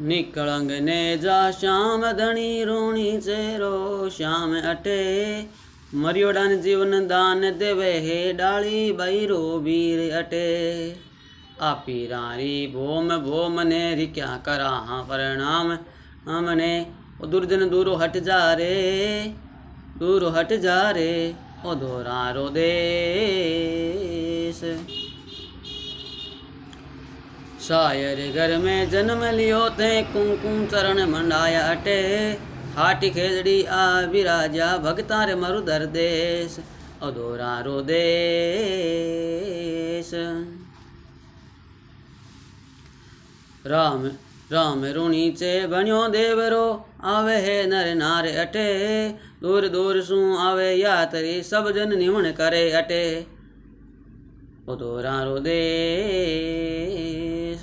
निकलंग ने जा श्याम धनी रोणी चेरो श्याम अटे मरियोड़न जीवन दान देवे हे डाली बैरो वीर अटे आपी रारी भोम भोम ने रिक्या करा हाँ परिणाम हमने ओ दुर्जन दूरो हट जा रे दूरो हट जा रे ओ दोरा रो देश शायर घर में जन्म लियो थे कुमकुम चरण मंडाया अटे हाटी खेजड़ी आ विराजा भगतार मरुधर देश अधोरा रो देश राम राम ऋणी चे बण्यो देवरो आवे है नर नार अटे दूर दूर सू आवे यात्री सब जन निमण करे अटे उधोरा रो देश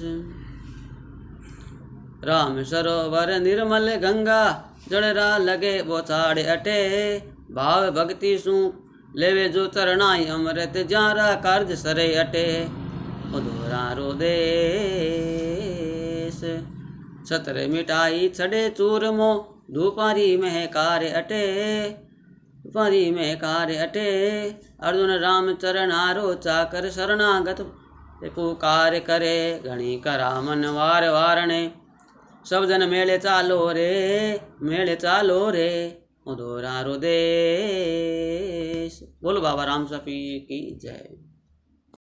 राम सरोवर निर्मल गंगा जड़रा लगे बोचाड़े अटे भाव भक्ति सू लेवे जो चरणाई अमृत जारा कार्ज सरे अटे उधोरा रो देश छत्र मिटाई छड़े चूरमो धूपारी में कार्य अटे परी में कार्य अटे अर्जुन राम चरण आरो चाकर शरणागत पुकार करे घणी करा मन वार वारणे सब जन मेले चालो रे उधोरा रो देश। बोलो बाबा राम सफी की जय।